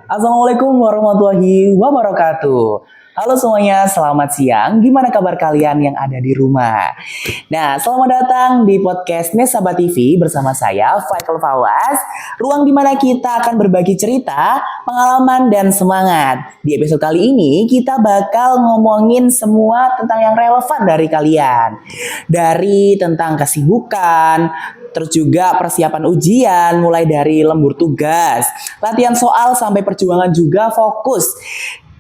Assalamualaikum warahmatullahi wabarakatuh. Halo semuanya, selamat siang. Gimana kabar kalian yang ada di rumah? Nah, selamat datang di podcast Nesaba TV bersama saya, Faikal Fawaz. Ruang di mana kita akan berbagi cerita, pengalaman, dan semangat. Di episode kali ini, kita bakal ngomongin semua tentang yang relevan dari kalian. Dari tentang kesibukan, terus juga persiapan ujian, mulai dari lembur tugas, latihan soal, sampai perjuangan juga fokus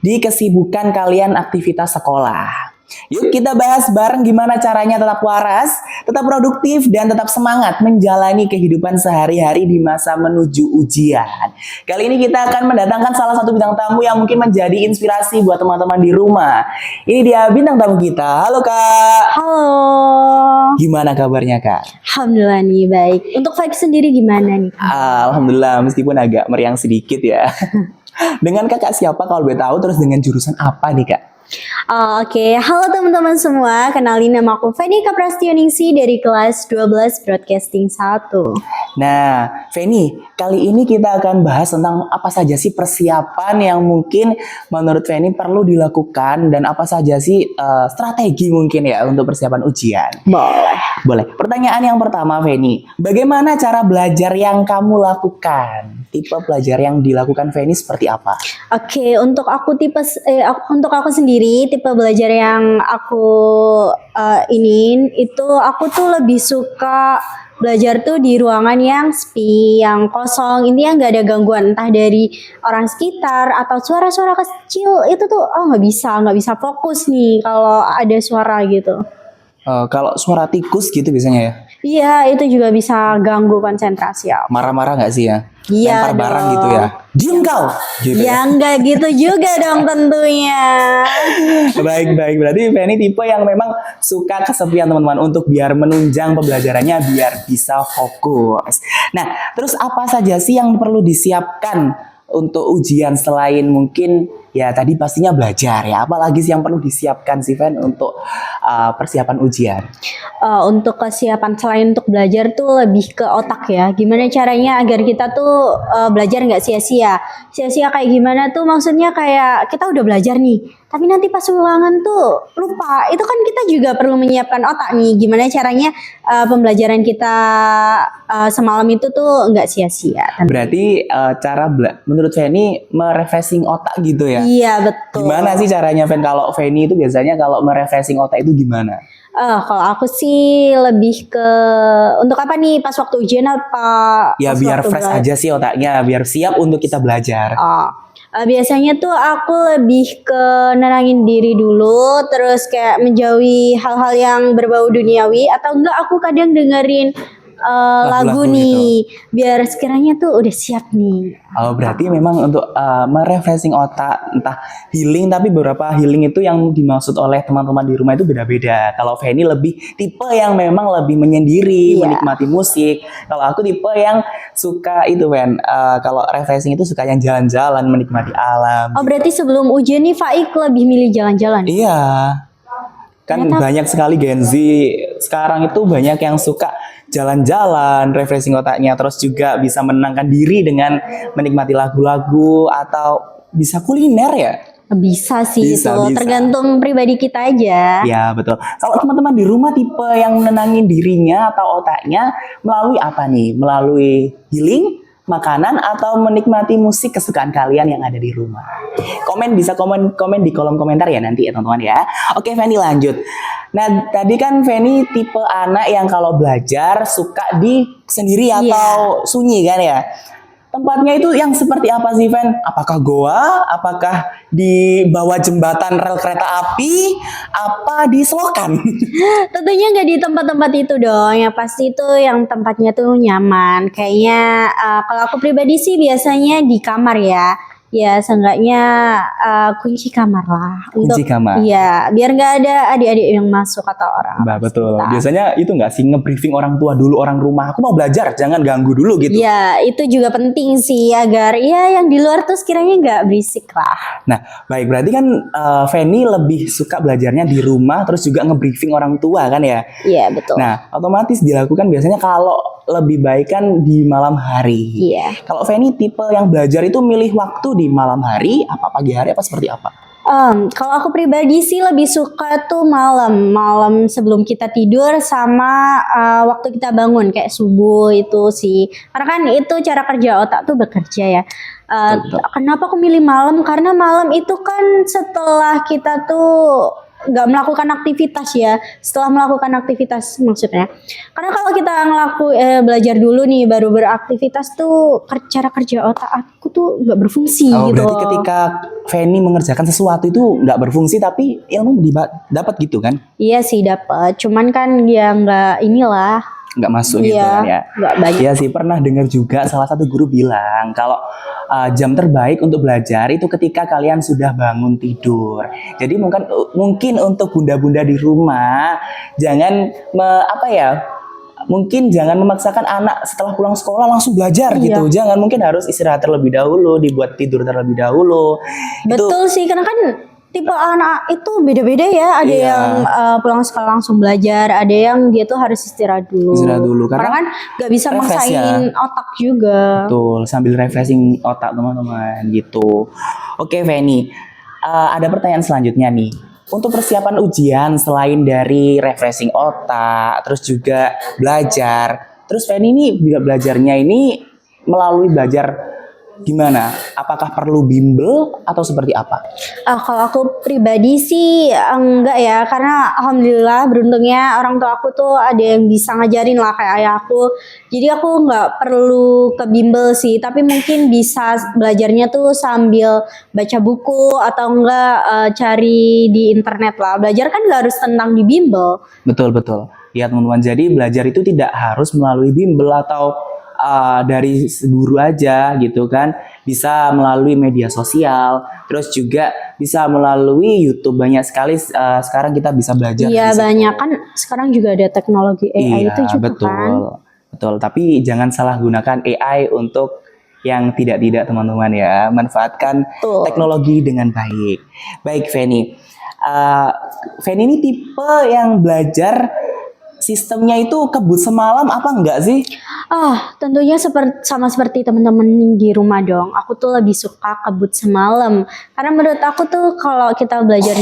di kesibukan kalian aktivitas sekolah. Yuk kita bahas bareng gimana caranya tetap waras, tetap produktif, dan tetap semangat menjalani kehidupan sehari-hari di masa menuju ujian. Kali ini kita akan mendatangkan salah satu bintang tamu yang mungkin menjadi inspirasi buat teman-teman di rumah. Ini dia bintang tamu kita. Halo Kak. Halo. Gimana kabarnya Kak? Alhamdulillah nih baik. Untuk Faik sendiri gimana nih? Alhamdulillah, meskipun agak meriang sedikit ya. Dengan kakak siapa kalau boleh tahu, terus dengan jurusan apa nih Kak? Oke. Halo teman-teman semua, kenalin nama aku Feni Kaprastioningsi dari kelas 12 Broadcasting 1. Nah, Feni, kali ini kita akan bahas tentang apa saja sih persiapan yang mungkin menurut Feni perlu dilakukan dan apa saja sih strategi mungkin ya untuk persiapan ujian. Boleh. Pertanyaan yang pertama, Feni, bagaimana cara belajar yang kamu lakukan? Tipe belajar yang dilakukan Feni seperti apa? Oke, untuk aku untuk aku sendiri tipe belajar yang aku itu aku tuh lebih suka belajar tuh di ruangan yang sepi, yang kosong, intinya nggak ada gangguan entah dari orang sekitar atau suara-suara kecil itu tuh nggak bisa fokus nih kalau ada suara gitu. Kalau suara tikus gitu biasanya ya? Iya, itu juga bisa ganggu konsentrasi aku. Marah-marah nggak sih ya? Iya lempar barang dong. gitu ya? Diem kau! Gitu Ya nggak gitu juga dong tentunya. Baik. Berarti Feni tipe yang memang suka kesepian teman-teman untuk biar menunjang pembelajarannya biar bisa fokus. Nah, terus apa saja sih yang perlu disiapkan untuk ujian selain mungkin ya tadi pastinya belajar ya, apalagi sih yang perlu disiapkan sih Fen untuk persiapan ujian? Untuk kesiapan selain untuk belajar tuh lebih ke otak ya. Gimana caranya agar kita tuh belajar nggak sia-sia? Sia-sia kayak gimana tuh? Maksudnya kayak kita udah belajar nih, tapi nanti pas ulangan tuh lupa. Itu kan kita juga perlu menyiapkan otak nih. Gimana caranya pembelajaran kita semalam itu tuh nggak sia-sia? Berarti menurut Feni merefreshing otak gitu ya? Iya betul. Gimana sih caranya Fen? Kalau Feni itu biasanya kalau merefreshing otak itu gimana? Kalau aku sih lebih ke untuk apa nih pas waktu ujian apa? Ya biar fresh aja sih otaknya, biar siap untuk kita belajar. Biasanya tuh aku lebih ke nenangin diri dulu, terus kayak menjauhi hal-hal yang berbau duniawi, atau enggak aku kadang dengerin lagu nih gitu. Biar sekiranya tuh udah siap nih. Berarti memang untuk merefreshing otak, entah healing, tapi beberapa healing itu yang dimaksud oleh teman-teman di rumah itu beda-beda. Kalau Feni lebih tipe yang memang lebih menyendiri, menikmati musik. Kalau aku tipe yang suka itu Fen, kalau refreshing itu suka yang jalan-jalan, menikmati alam. Berarti sebelum ujian nih Faik lebih milih jalan-jalan? Iya. Kan banyak sekali Gen Z sekarang itu banyak yang suka jalan-jalan, refreshing otaknya, terus juga bisa menenangkan diri dengan menikmati lagu-lagu atau bisa kuliner ya? Bisa sih, bisa. Tergantung pribadi kita aja. Ya betul. Kalau teman-teman di rumah tipe yang menenangin dirinya atau otaknya melalui apa nih? Melalui healing, makanan, atau menikmati musik kesukaan kalian yang ada di rumah? Bisa komen di kolom komentar ya nanti ya teman-teman ya. Oke Feni lanjut. Nah tadi kan Feni tipe anak yang kalau belajar suka di sendiri atau sunyi kan ya. Tempatnya itu yang seperti apa sih Fen? Apakah goa? Apakah di bawah jembatan rel kereta api? Apa di selokan? Tentunya nggak di tempat-tempat itu dong. Yang pasti itu yang tempatnya tuh nyaman. Kayaknya kalau aku pribadi sih biasanya di kamar ya. Ya seenggaknya kunci kamar lah. Kunci kamar. Iya, biar nggak ada adik-adik yang masuk atau orang. Betul. Biasanya itu nggak sih nge-briefing orang tua dulu, orang rumah. Aku mau belajar, jangan ganggu dulu gitu. Iya, itu juga penting sih agar ya yang di luar tuh sekiranya nggak berisik lah. Nah, baik berarti kan Feni lebih suka belajarnya di rumah, terus juga nge-briefing orang tua kan ya? Iya betul. Nah, otomatis dilakukan biasanya kalau lebih baik kan di malam hari. Iya. Kalau Feni tipe yang belajar itu milih waktu di malam hari, apa pagi hari, apa seperti apa? Kalau aku pribadi sih lebih suka tuh malam sebelum kita tidur sama waktu kita bangun kayak subuh itu sih. Karena kan itu cara kerja otak tuh bekerja ya. Betul. Kenapa aku milih malam? Karena malam itu kan setelah kita tuh nggak melakukan aktivitas ya. Setelah melakukan aktivitas maksudnya. Karena kalau kita belajar dulu nih baru beraktivitas tuh cara kerja otak aku tuh nggak berfungsi Oh, gitu. berarti ketika Feni mengerjakan sesuatu itu nggak berfungsi tapi ilmu dapat gitu kan? Iya sih dapat, cuman kan dia nggak inilah. Nggak masuk gitu Iya, kan ya? nggak banyak. Iya sih, pernah dengar juga salah satu guru bilang kalau jam terbaik untuk belajar itu ketika kalian sudah bangun tidur. Jadi mungkin untuk bunda-bunda di rumah jangan mungkin jangan memaksakan anak setelah pulang sekolah langsung belajar Iya. gitu. Jangan, mungkin harus istirahat terlebih dahulu, dibuat tidur terlebih dahulu. Betul sih, karena kan tipe anak itu beda-beda ya. Ada Iya. yang pulang sekolah langsung belajar, ada yang dia tuh harus istirahat dulu. Istirahat dulu, karena karena kan nggak bisa refresh maksain otak juga. Betul, sambil refreshing otak teman-teman gitu. Oke Feni, ada pertanyaan selanjutnya nih. Untuk persiapan ujian selain dari refreshing otak, terus juga belajar. Terus Feni ini belajarnya ini melalui belajar gimana? Apakah perlu bimbel atau seperti apa? Kalau aku pribadi sih enggak ya, karena alhamdulillah beruntungnya orang tua aku tuh ada yang bisa ngajarin lah kayak ayah aku. Jadi aku nggak perlu ke bimbel sih, tapi mungkin bisa belajarnya tuh sambil baca buku atau enggak cari di internet lah. Belajar kan nggak harus tentang di bimbel. Betul. Ya teman-teman, jadi belajar itu tidak harus melalui bimbel atau dari guru aja gitu kan, bisa melalui media sosial, terus juga bisa melalui YouTube. Banyak sekali sekarang kita bisa belajar. Iya dari situ. banyak kan sekarang juga ada teknologi AI Iya, itu juga betul, kan. betul. Tapi jangan salah gunakan AI untuk yang tidak teman-teman ya. Manfaatkan Betul. teknologi dengan baik. Baik Feni, Feni ini tipe yang belajar sistemnya itu kebut semalam apa enggak sih? Tentunya sama seperti teman-teman di rumah dong. Aku tuh lebih suka kebut semalam. Karena menurut aku tuh kalau kita belajar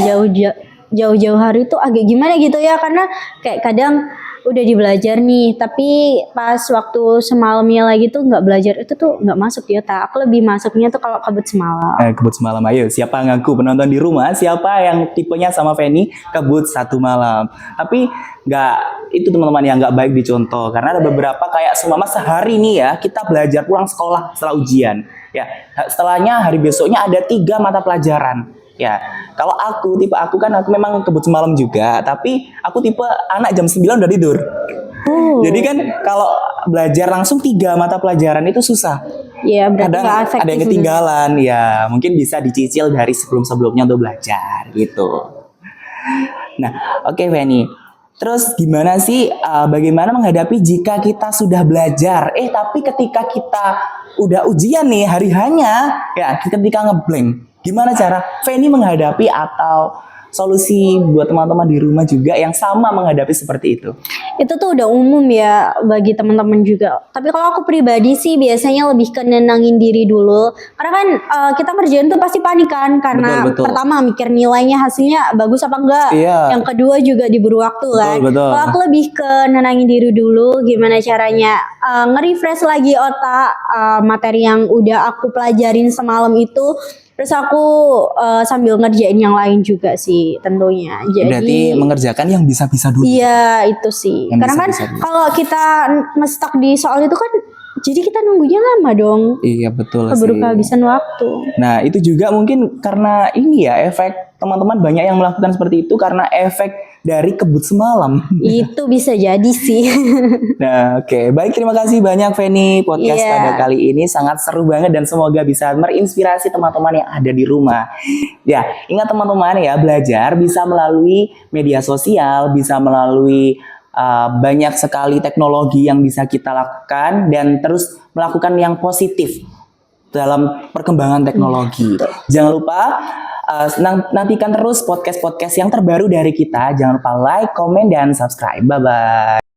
jauh-jauh hari itu agak gimana gitu ya. Karena kayak kadang udah dibelajar nih, tapi pas waktu semalamnya lagi tuh nggak belajar, itu tuh nggak masuk di otak. Aku lebih masuknya tuh kalau kebut semalam. Kebut semalam, ayo siapa ngaku penonton di rumah, siapa yang tipenya sama Feni kebut satu malam. Tapi nggak, itu teman-teman yang nggak baik dicontoh, karena ada beberapa kayak semama sehari nih ya kita belajar pulang sekolah setelah ujian ya, setelahnya hari besoknya ada 3 mata pelajaran ya. Kalau tipe aku kan aku memang kebut semalam juga, tapi aku tipe anak jam 9 udah tidur. Jadi kan kalau belajar langsung 3 mata pelajaran itu susah. Iya, berarti Kadang nggak efektif. ada yang ketinggalan ya, mungkin bisa dicicil dari sebelum-sebelumnya untuk belajar gitu. Nah, oke Feni. Terus gimana sih, bagaimana menghadapi jika kita sudah belajar, tapi ketika kita udah ujian nih hari hanya, ya ketika ngeblank, gimana cara Feni menghadapi atau solusi buat teman-teman di rumah juga yang sama menghadapi seperti itu? Itu tuh udah umum ya bagi teman-teman juga. Tapi kalau aku pribadi sih biasanya lebih ke nenangin diri dulu. Karena kan kita ngerjain tuh pasti panik kan. Karena Betul. pertama mikir nilainya hasilnya bagus apa enggak. Iya. Yang kedua juga diburu waktu kan. Betul. Kalau aku lebih ke nenangin diri dulu. Gimana caranya nge-refresh lagi otak materi yang udah aku pelajarin semalam itu. Terus aku sambil ngerjain yang lain juga sih tentunya. Jadi Berarti mengerjakan yang bisa-bisa dulu. iya itu sih. Yang Karena kan bisa-bisa dulu. kalau kita nge-stuck di soal itu kan jadi kita nunggunya lama dong. Iya betul Keburu sih. kehabisan waktu. Nah itu juga mungkin karena ini ya, efek teman-teman banyak yang melakukan seperti itu karena efek dari kebut semalam. Itu bisa jadi sih. Nah, oke. Baik, terima kasih banyak Feni. Podcast Iya. pada kali ini sangat seru banget dan semoga bisa menginspirasi teman-teman yang ada di rumah. Ya, ingat teman-teman ya, belajar bisa melalui media sosial, bisa melalui banyak sekali teknologi yang bisa kita lakukan dan terus melakukan yang positif dalam perkembangan teknologi. Jangan lupa nantikan terus podcast-podcast yang terbaru dari kita. Jangan lupa like, komen, dan subscribe. Bye-bye.